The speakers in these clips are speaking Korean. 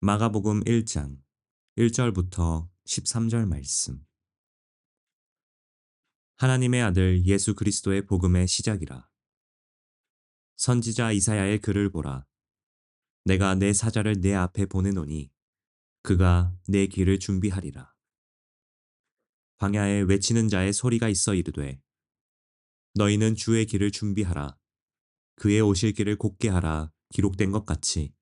마가복음 1장 1절부터 13절 말씀. 하나님의 아들 예수 그리스도의 복음의 시작이라. 선지자 이사야의 글을 보라. 내가 내 사자를 내 앞에 보내노니 그가 내 길을 준비하리라. 광야에 외치는 자의 소리가 있어 이르되 너희는 주의 길을 준비하라. 그의 오실 길을 곧게 하라. 기록된 것 같이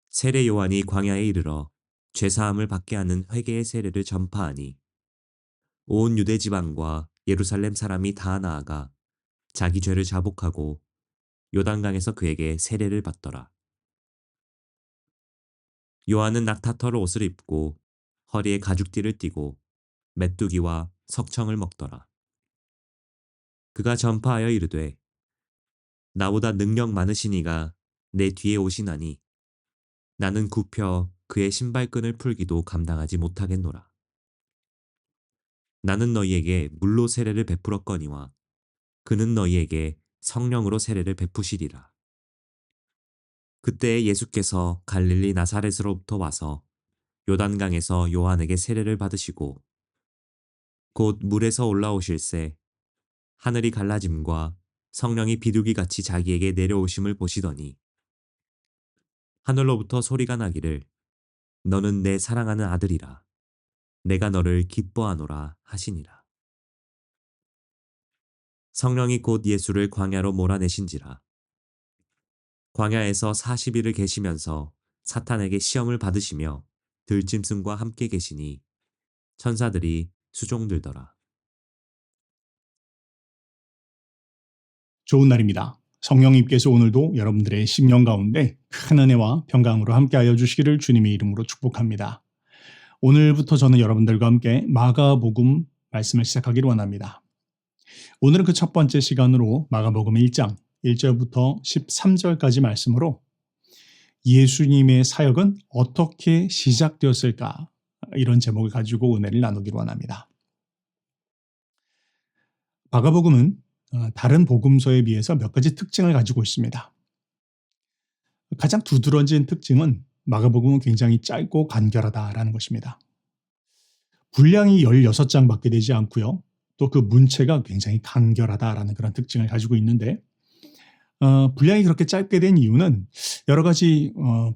세례 요한이 광야에 이르러 죄사함을 받게 하는 회개의 세례를 전파하니 온 유대 지방과 예루살렘 사람이 다 나아가 자기 죄를 자복하고 요단강에서 그에게 세례를 받더라. 요한은 낙타털 옷을 입고 허리에 가죽띠를 띠고 메뚜기와 석청을 먹더라. 그가 전파하여 이르되 나보다 능력 많으신 이가 내 뒤에 오시나니 나는 굽혀 그의 신발끈을 풀기도 감당하지 못하겠노라. 나는 너희에게 물로 세례를 베풀었거니와 그는 너희에게 성령으로 세례를 베푸시리라. 그때 예수께서 갈릴리 나사렛으로부터 와서 요단강에서 요한에게 세례를 받으시고 곧 물에서 올라오실새 하늘이 갈라짐과 성령이 비둘기같이 자기에게 내려오심을 보시더니 하늘로부터 소리가 나기를 너는 내 사랑하는 아들이라 내가 너를 기뻐하노라 하시니라. 성령이 곧 예수를 광야로 몰아내신지라. 광야에서 40일을 계시면서 사탄에게 시험을 받으시며 들짐승과 함께 계시니 천사들이 수종들더라. 좋은 날입니다. 성령님께서 오늘도 여러분들의 심령 가운데 큰 은혜와 평강으로 함께하여 주시기를 주님의 이름으로 축복합니다. 오늘부터 저는 여러분들과 함께 마가복음 말씀을 시작하기를 원합니다. 오늘은 그 첫 번째 시간으로 마가복음 1장 1절부터 13절까지 말씀으로 예수님의 사역은 어떻게 시작되었을까? 이런 제목을 가지고 은혜를 나누기를 원합니다. 마가복음은 다른 복음서에 비해서 몇 가지 특징을 가지고 있습니다. 가장 두드러진 특징은 마가복음은 굉장히 짧고 간결하다라는 것입니다. 분량이 16장밖에 되지 않고요. 또 그 문체가 굉장히 간결하다라는 그런 특징을 가지고 있는데 분량이 그렇게 짧게 된 이유는 여러 가지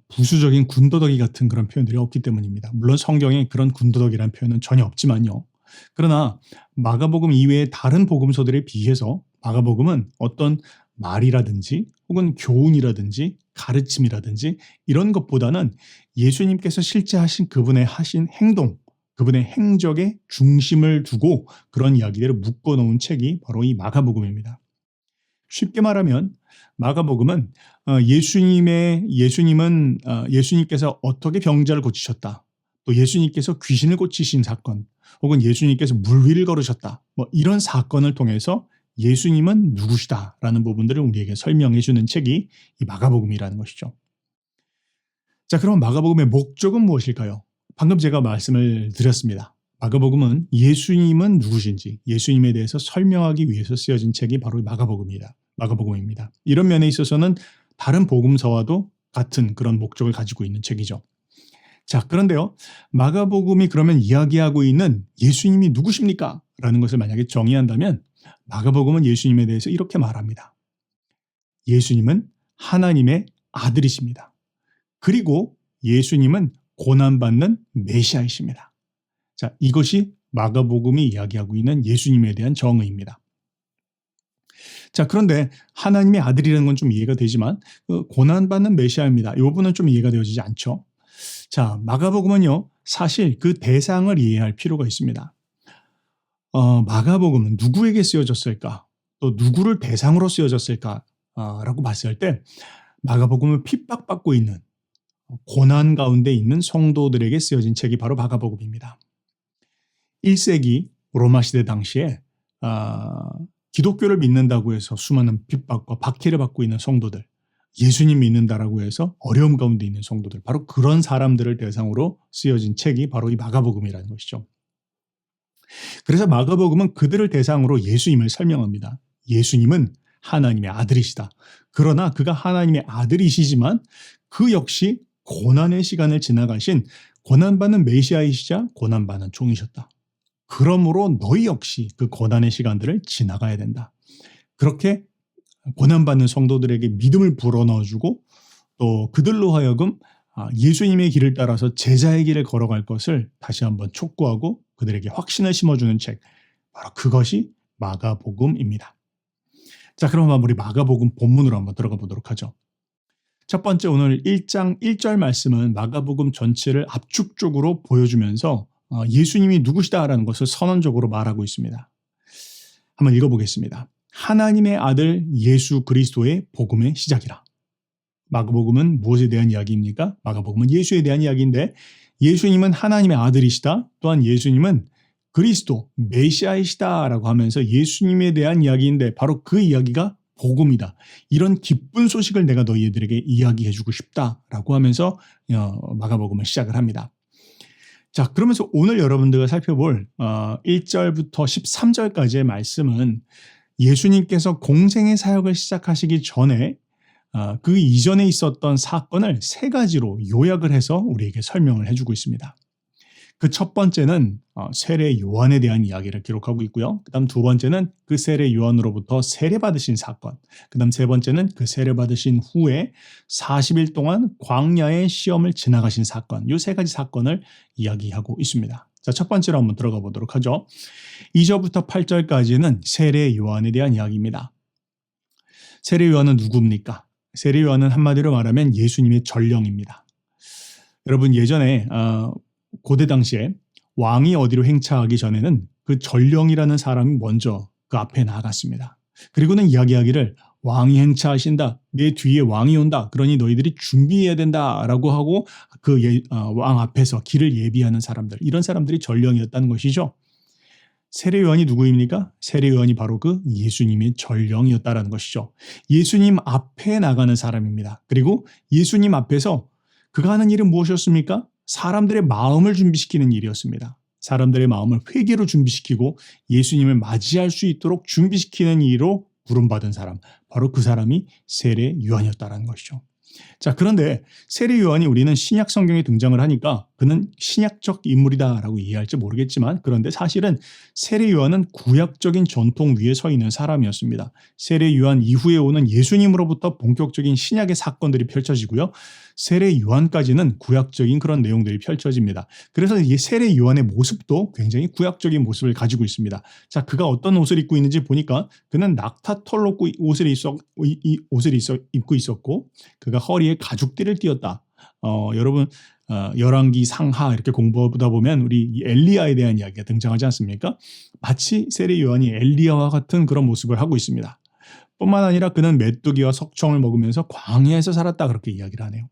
부수적인 군더더기 같은 그런 표현들이 없기 때문입니다. 물론 성경에 그런 군더더기라는 표현은 전혀 없지만요. 그러나 마가복음 이외의 다른 복음서들에 비해서 마가복음은 어떤 말이라든지 혹은 교훈이라든지 가르침이라든지 이런 것보다는 예수님께서 실제 그분의 하신 행동, 그분의 행적에 중심을 두고 그런 이야기들을 묶어놓은 책이 바로 이 마가복음입니다. 쉽게 말하면 마가복음은 예수님께서 어떻게 병자를 고치셨다, 또 예수님께서 귀신을 고치신 사건, 혹은 예수님께서 물 위를 걸으셨다, 이런 사건을 통해서 예수님은 누구시다라는 부분들을 우리에게 설명해 주는 책이 이 마가복음이라는 것이죠. 자, 그럼 마가복음의 목적은 무엇일까요? 방금 제가 말씀을 드렸습니다. 마가복음은 예수님은 누구신지 예수님에 대해서 설명하기 위해서 쓰여진 책이 바로 마가복음입니다. 이런 면에 있어서는 다른 복음서와도 같은 그런 목적을 가지고 있는 책이죠. 자, 그런데요, 마가복음이 그러면 이야기하고 있는 예수님이 누구십니까? 라는 것을 만약에 정의한다면 마가복음은 예수님에 대해서 이렇게 말합니다. 예수님은 하나님의 아들이십니다. 그리고 예수님은 고난받는 메시아이십니다. 자, 이것이 마가복음이 이야기하고 있는 예수님에 대한 정의입니다. 자, 그런데 하나님의 아들이라는 건 좀 이해가 되지만 고난받는 메시아입니다. 이 부분은 좀 이해가 되어지지 않죠. 자, 마가복음은요, 사실 그 대상을 이해할 필요가 있습니다. 마가복음은 누구에게 쓰여졌을까? 또 누구를 대상으로 쓰여졌을까? 라고 봤을 때 마가복음은 핍박받고 있는 고난 가운데 있는 성도들에게 쓰여진 책이 바로 마가복음입니다. 1세기 로마 시대 당시에 기독교를 믿는다고 해서 수많은 핍박과 박해를 받고 있는 성도들, 예수님 믿는다라고 해서 어려움 가운데 있는 성도들, 바로 그런 사람들을 대상으로 쓰여진 책이 바로 이 마가복음이라는 것이죠. 그래서 마가복음은 그들을 대상으로 예수님을 설명합니다. 예수님은 하나님의 아들이시다. 그러나 그가 하나님의 아들이시지만 그 역시 고난의 시간을 지나가신 고난받는 메시아이시자 고난받는 종이셨다. 그러므로 너희 역시 그 고난의 시간들을 지나가야 된다. 그렇게 고난받는 성도들에게 믿음을 불어넣어주고 또 그들로 하여금 예수님의 길을 따라서 제자의 길을 걸어갈 것을 다시 한번 촉구하고 그들에게 확신을 심어주는 책, 바로 그것이 마가복음입니다. 자, 그럼 우리 마가복음 본문으로 한번 들어가 보도록 하죠. 첫 번째 오늘 1장 1절 말씀은 마가복음 전체를 압축적으로 보여주면서 예수님이 누구시다라는 것을 선언적으로 말하고 있습니다. 한번 읽어보겠습니다. 하나님의 아들 예수 그리스도의 복음의 시작이라. 마가복음은 무엇에 대한 이야기입니까? 마가복음은 예수에 대한 이야기인데 예수님은 하나님의 아들이시다. 또한 예수님은 그리스도, 메시아이시다라고 하면서 예수님에 대한 이야기인데 바로 그 이야기가 복음이다. 이런 기쁜 소식을 내가 너희들에게 이야기해주고 싶다라고 하면서 마가복음을 시작을 합니다. 자, 그러면서 오늘 여러분들과 살펴볼 1절부터 13절까지의 말씀은 예수님께서 공생의 사역을 시작하시기 전에 그 이전에 있었던 사건을 세 가지로 요약을 해서 우리에게 설명을 해주고 있습니다. 그 첫 번째는 세례 요한에 대한 이야기를 기록하고 있고요. 그 다음 두 번째는 그 세례 요한으로부터 세례받으신 사건. 그 다음 세 번째는 그 세례받으신 후에 40일 동안 광야의 시험을 지나가신 사건. 이 세 가지 사건을 이야기하고 있습니다. 자, 첫 번째로 한번 들어가 보도록 하죠. 2절부터 8절까지는 세례 요한에 대한 이야기입니다. 세례 요한은 누굽니까? 세례 요한은 한마디로 말하면 예수님의 전령입니다. 여러분 예전에 고대 당시에 왕이 어디로 행차하기 전에는 그 전령이라는 사람이 먼저 그 앞에 나갔습니다. 그리고는 이야기하기를 왕이 행차하신다. 내 뒤에 왕이 온다. 그러니 너희들이 준비해야 된다라고 하고 그 왕 앞에서 길을 예비하는 사람들, 이런 사람들이 전령이었다는 것이죠. 세례 요한이 누구입니까? 세례 요한이 바로 그 예수님의 전령이었다라는 것이죠. 예수님 앞에 나가는 사람입니다. 그리고 예수님 앞에서 그가 하는 일은 무엇이었습니까? 사람들의 마음을 준비시키는 일이었습니다. 사람들의 마음을 회개로 준비시키고 예수님을 맞이할 수 있도록 준비시키는 일로 부름받은 사람, 바로 그 사람이 세례 요한이었다는 것이죠. 자, 그런데 세례 요한이 우리는 신약 성경에 등장을 하니까 그는 신약적 인물이다라고 이해할지 모르겠지만, 그런데 사실은 세례 요한은 구약적인 전통 위에 서 있는 사람이었습니다. 세례 요한 이후에 오는 예수님으로부터 본격적인 신약의 사건들이 펼쳐지고요. 세례 요한까지는 구약적인 그런 내용들이 펼쳐집니다. 그래서 이 세례 요한의 모습도 굉장히 구약적인 모습을 가지고 있습니다. 자, 그가 어떤 옷을 입고 있는지 보니까 그는 낙타털 옷을 입고 있었고, 그가 허리에 가죽띠를 띠었다. 여러분 열왕기 상하 이렇게 공부하다 보면 우리 엘리야에 대한 이야기가 등장하지 않습니까? 마치 세례 요한이 엘리야와 같은 그런 모습을 하고 있습니다. 뿐만 아니라 그는 메뚜기와 석청을 먹으면서 광야에서 살았다, 그렇게 이야기를 하네요.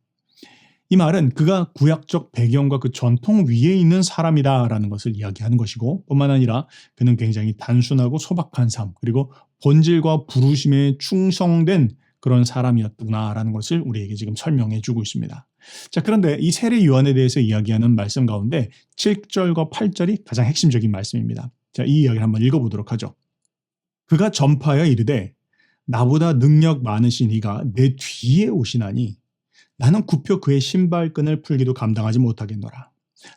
이 말은 그가 구약적 배경과 그 전통 위에 있는 사람이다라는 것을 이야기하는 것이고, 뿐만 아니라 그는 굉장히 단순하고 소박한 삶, 그리고 본질과 부르심에 충성된 그런 사람이었구나라는 것을 우리에게 지금 설명해 주고 있습니다. 자, 그런데 이 세례 요한에 대해서 이야기하는 말씀 가운데 7절과 8절이 가장 핵심적인 말씀입니다. 자, 이 이야기를 한번 읽어보도록 하죠. 그가 전파하여 이르되 나보다 능력 많으신 이가 내 뒤에 오시나니 나는 굽혀 그의 신발끈을 풀기도 감당하지 못하겠노라.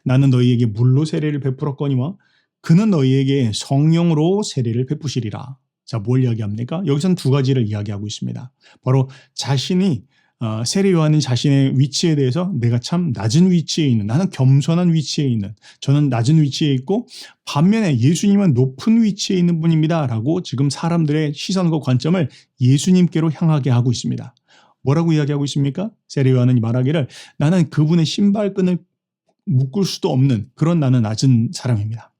나는 너희에게 물로 세례를 베풀었거니와 그는 너희에게 성령으로 세례를 베푸시리라. 자, 뭘 이야기합니까? 여기서는 두 가지를 이야기하고 있습니다. 바로 자신이 세례 요한은 자신의 위치에 대해서 내가 참 낮은 위치에 있는, 나는 겸손한 위치에 있는, 저는 낮은 위치에 있고 반면에 예수님은 높은 위치에 있는 분입니다 라고 지금 사람들의 시선과 관점을 예수님께로 향하게 하고 있습니다. 뭐라고 이야기하고 있습니까? 세례 요한은 말하기를 나는 그분의 신발끈을 묶을 수도 없는 그런 나는 낮은 사람입니다.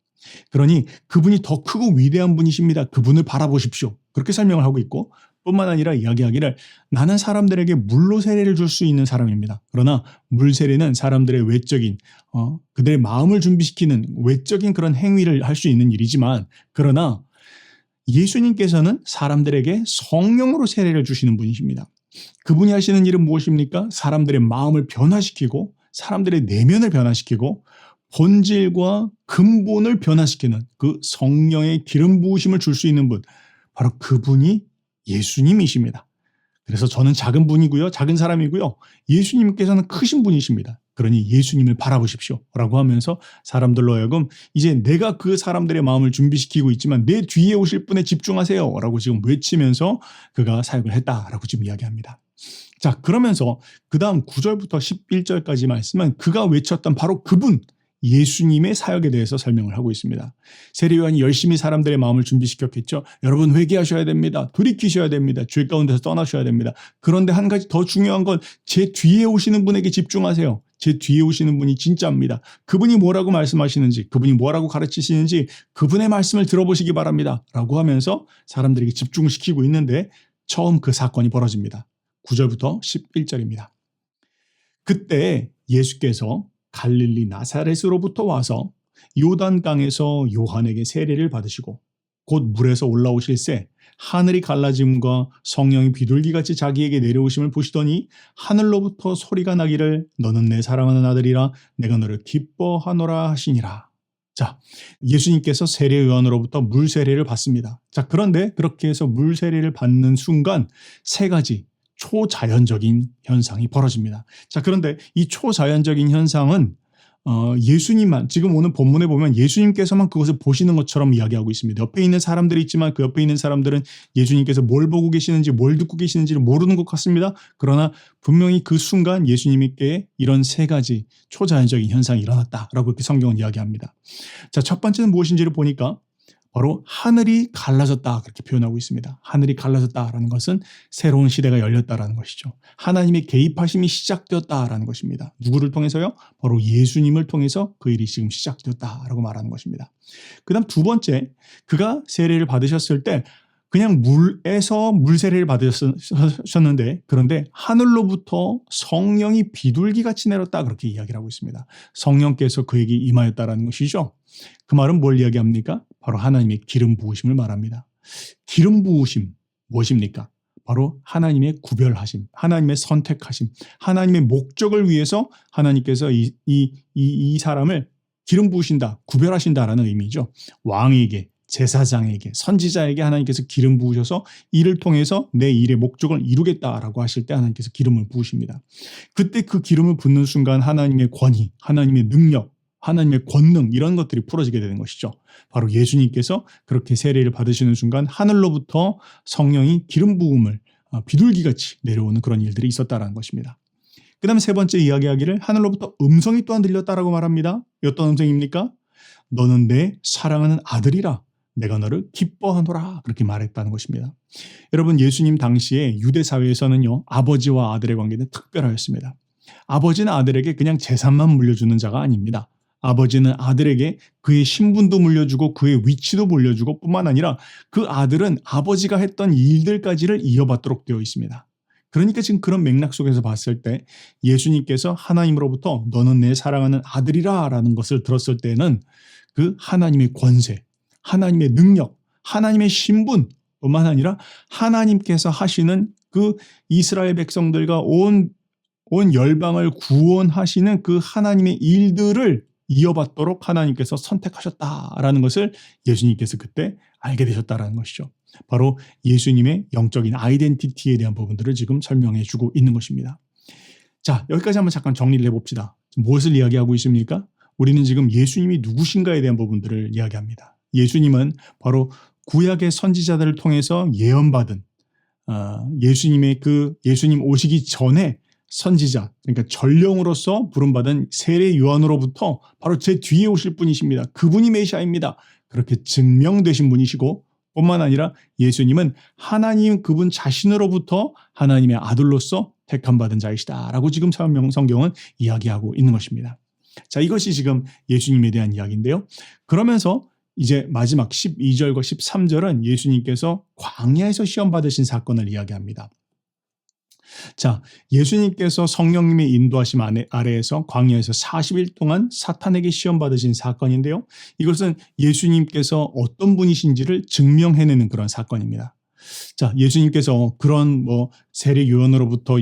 그러니 그분이 더 크고 위대한 분이십니다. 그분을 바라보십시오. 그렇게 설명을 하고 있고, 뿐만 아니라 이야기하기를 나는 사람들에게 물로 세례를 줄 수 있는 사람입니다. 그러나 물 세례는 사람들의 외적인 그들의 마음을 준비시키는 외적인 그런 행위를 할 수 있는 일이지만, 그러나 예수님께서는 사람들에게 성령으로 세례를 주시는 분이십니다. 그분이 하시는 일은 무엇입니까? 사람들의 마음을 변화시키고 사람들의 내면을 변화시키고 본질과 근본을 변화시키는 그 성령의 기름 부으심을 줄 수 있는 분, 바로 그분이 예수님이십니다. 그래서 저는 작은 분이고요. 작은 사람이고요. 예수님께서는 크신 분이십니다. 그러니 예수님을 바라보십시오. 라고 하면서 사람들로 하여금 이제 내가 그 사람들의 마음을 준비시키고 있지만 내 뒤에 오실 분에 집중하세요. 라고 지금 외치면서 그가 사역을 했다라고 지금 이야기합니다. 자, 그러면서 그 다음 9절부터 11절까지 말씀은 그가 외쳤던 바로 그분, 예수님의 사역에 대해서 설명을 하고 있습니다. 세례 요한이 열심히 사람들의 마음을 준비시켰겠죠. 여러분 회개하셔야 됩니다. 돌이키셔야 됩니다. 죄 가운데서 떠나셔야 됩니다. 그런데 한 가지 더 중요한 건 제 뒤에 오시는 분에게 집중하세요. 제 뒤에 오시는 분이 진짜입니다. 그분이 뭐라고 말씀하시는지, 그분이 뭐라고 가르치시는지 그분의 말씀을 들어보시기 바랍니다. 라고 하면서 사람들에게 집중시키고 있는데 처음 그 사건이 벌어집니다. 9절부터 11절입니다. 그때 예수께서 갈릴리 나사렛으로부터 와서 요단강에서 요한에게 세례를 받으시고 곧 물에서 올라오실새 하늘이 갈라짐과 성령이 비둘기같이 자기에게 내려오심을 보시더니 하늘로부터 소리가 나기를 너는 내 사랑하는 아들이라 내가 너를 기뻐하노라 하시니라. 자, 예수님께서 세례 요한으로부터 물 세례를 받습니다. 자, 그런데 그렇게 해서 물 세례를 받는 순간 세 가지 초자연적인 현상이 벌어집니다. 자, 그런데 이 초자연적인 현상은 예수님만, 지금 오늘 본문에 보면 예수님께서만 그것을 보시는 것처럼 이야기하고 있습니다. 옆에 있는 사람들이 있지만 그 옆에 있는 사람들은 예수님께서 뭘 보고 계시는지 뭘 듣고 계시는지를 모르는 것 같습니다. 그러나 분명히 그 순간 예수님께 이런 세 가지 초자연적인 현상이 일어났다라고 이렇게 성경은 이야기합니다. 자, 첫 번째는 무엇인지를 보니까 바로 하늘이 갈라졌다 그렇게 표현하고 있습니다. 하늘이 갈라졌다라는 것은 새로운 시대가 열렸다라는 것이죠. 하나님의 개입하심이 시작되었다라는 것입니다. 누구를 통해서요? 바로 예수님을 통해서 그 일이 지금 시작되었다라고 말하는 것입니다. 그 다음 두 번째, 그가 세례를 받으셨을 때 그냥 물에서 물세례를 받으셨는데 그런데 하늘로부터 성령이 비둘기같이 내렸다 그렇게 이야기를 하고 있습니다. 성령께서 그에게 임하였다라는 것이죠. 그 말은 뭘 이야기합니까? 바로 하나님의 기름 부으심을 말합니다. 기름 부으심 무엇입니까? 바로 하나님의 구별하심, 하나님의 선택하심, 하나님의 목적을 위해서 하나님께서 이 사람을 기름 부으신다, 구별하신다라는 의미죠. 왕에게, 제사장에게, 선지자에게 하나님께서 기름 부으셔서 이를 통해서 내 일의 목적을 이루겠다라고 하실 때 하나님께서 기름을 부으십니다. 그때 그 기름을 붓는 순간 하나님의 권위, 하나님의 능력, 하나님의 권능 이런 것들이 풀어지게 되는 것이죠. 바로 예수님께서 그렇게 세례를 받으시는 순간 하늘로부터 성령이 기름 부음을 비둘기같이 내려오는 그런 일들이 있었다라는 것입니다. 그 다음에 세 번째 이야기하기를 하늘로부터 음성이 또한 들렸다라고 말합니다. 어떤 음성입니까? 너는 내 사랑하는 아들이라 내가 너를 기뻐하노라 그렇게 말했다는 것입니다. 여러분 예수님 당시에 유대 사회에서는요 아버지와 아들의 관계는 특별하였습니다. 아버지는 아들에게 그냥 재산만 물려주는 자가 아닙니다. 아버지는 아들에게 그의 신분도 물려주고 그의 위치도 물려주고 뿐만 아니라 그 아들은 아버지가 했던 일들까지를 이어받도록 되어 있습니다. 그러니까 지금 그런 맥락 속에서 봤을 때 예수님께서 하나님으로부터 너는 내 사랑하는 아들이라 라는 것을 들었을 때는 그 하나님의 권세, 하나님의 능력, 하나님의 신분 뿐만 아니라 하나님께서 하시는 그 이스라엘 백성들과 온 열방을 구원하시는 그 하나님의 일들을 이어받도록 하나님께서 선택하셨다라는 것을 예수님께서 그때 알게 되셨다라는 것이죠. 바로 예수님의 영적인 아이덴티티에 대한 부분들을 지금 설명해 주고 있는 것입니다. 자, 여기까지 한번 잠깐 정리를 해봅시다. 무엇을 이야기하고 있습니까? 우리는 지금 예수님이 누구신가에 대한 부분들을 이야기합니다. 예수님은 바로 구약의 선지자들을 통해서 예언받은 예수님 오시기 전에 선지자, 그러니까 전령으로서 부름받은 세례 요한으로부터 바로 제 뒤에 오실 분이십니다. 그분이 메시아입니다. 그렇게 증명되신 분이시고 뿐만 아니라 예수님은 하나님 그분 자신으로부터 하나님의 아들로서 택함받은 자이시다라고 지금 성경은 이야기하고 있는 것입니다. 자, 이것이 지금 예수님에 대한 이야기인데요. 그러면서 이제 마지막 12절과 13절은 예수님께서 광야에서 시험 받으신 사건을 이야기합니다. 자, 예수님께서 성령님의 인도하심 아래에서 광야에서 40일 동안 사탄에게 시험 받으신 사건인데요. 이것은 예수님께서 어떤 분이신지를 증명해내는 그런 사건입니다. 자, 예수님께서 그런 세례 요한으로부터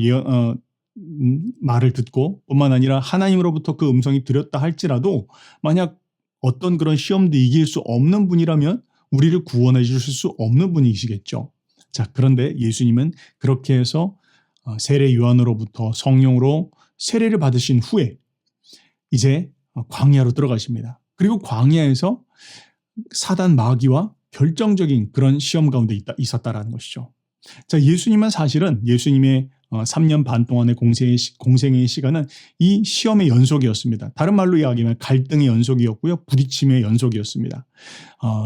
말을 듣고 뿐만 아니라 하나님으로부터 그 음성이 들렸다 할지라도 만약 어떤 그런 시험도 이길 수 없는 분이라면 우리를 구원해 주실 수 없는 분이시겠죠. 자, 그런데 예수님은 그렇게 해서 세례 요한으로부터 성령으로 세례를 받으신 후에 이제 광야로 들어가십니다. 그리고 광야에서 사단 마귀와 결정적인 그런 시험 가운데 있었다라는 것이죠. 자, 예수님은 사실은 예수님의 3년 반 동안의 공생의 시간은 이 시험의 연속이었습니다. 다른 말로 이야기하면 갈등의 연속이었고요. 부딪힘의 연속이었습니다.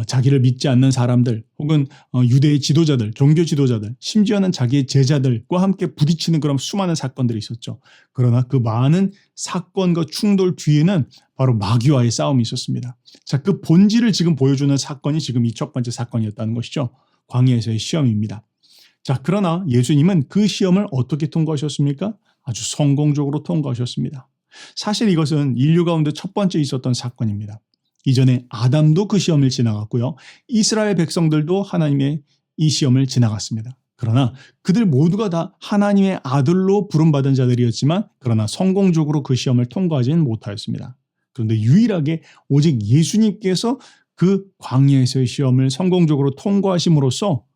자기를 믿지 않는 사람들 혹은 유대의 지도자들, 종교 지도자들, 심지어는 자기의 제자들과 함께 부딪히는 그런 수많은 사건들이 있었죠. 그러나 그 많은 사건과 충돌 뒤에는 바로 마귀와의 싸움이 있었습니다. 자, 그 본질을 지금 보여주는 사건이 지금 이 첫 번째 사건이었다는 것이죠. 광야에서의 시험입니다. 자, 그러나 예수님은 그 시험을 어떻게 통과하셨습니까? 아주 성공적으로 통과하셨습니다. 사실 이것은 인류 가운데 첫 번째 있었던 사건입니다. 이전에 아담도 그 시험을 지나갔고요. 이스라엘 백성들도 하나님의 이 시험을 지나갔습니다. 그러나 그들 모두가 다 하나님의 아들로 부름받은 자들이었지만 그러나 성공적으로 그 시험을 통과하지는 못하였습니다. 그런데 유일하게 오직 예수님께서 그 광야에서의 시험을 성공적으로 통과하심으로써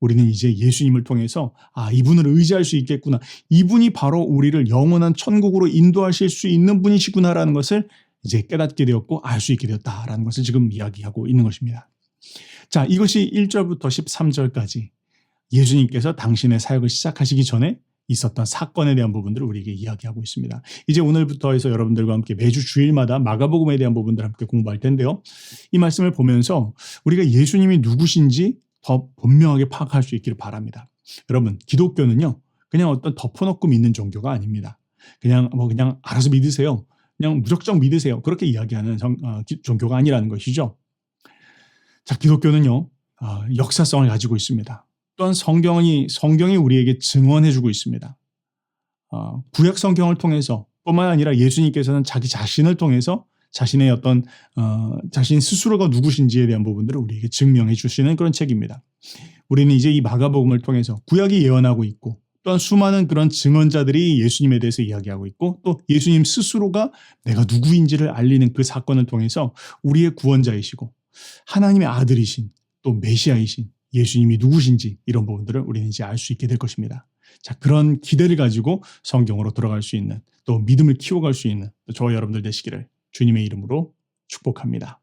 우리는 이제 예수님을 통해서 이분을 의지할 수 있겠구나. 이분이 바로 우리를 영원한 천국으로 인도하실 수 있는 분이시구나라는 것을 이제 깨닫게 되었고 알 수 있게 되었다라는 것을 지금 이야기하고 있는 것입니다. 자, 이것이 1절부터 13절까지 예수님께서 당신의 사역을 시작하시기 전에 있었던 사건에 대한 부분들을 우리에게 이야기하고 있습니다. 이제 오늘부터 해서 여러분들과 함께 매주 주일마다 마가복음에 대한 부분들을 함께 공부할 텐데요. 이 말씀을 보면서 우리가 예수님이 누구신지 더 분명하게 파악할 수 있기를 바랍니다. 여러분, 기독교는요, 그냥 어떤 덮어놓고 믿는 종교가 아닙니다. 그냥 알아서 믿으세요. 그냥 무작정 믿으세요. 그렇게 이야기하는 종교가 아니라는 것이죠. 자, 기독교는요, 역사성을 가지고 있습니다. 또한 성경이 우리에게 증언해주고 있습니다. 구약 성경을 통해서 뿐만 아니라 예수님께서는 자기 자신을 통해서 자신의 자신 스스로가 누구신지에 대한 부분들을 우리에게 증명해 주시는 그런 책입니다. 우리는 이제 이 마가복음을 통해서 구약이 예언하고 있고 또한 수많은 그런 증언자들이 예수님에 대해서 이야기하고 있고 또 예수님 스스로가 내가 누구인지를 알리는 그 사건을 통해서 우리의 구원자이시고 하나님의 아들이신 또 메시아이신 예수님이 누구신지 이런 부분들을 우리는 이제 알 수 있게 될 것입니다. 자, 그런 기대를 가지고 성경으로 들어갈 수 있는 또 믿음을 키워갈 수 있는 저와 여러분들 되시기를 주님의 이름으로 축복합니다.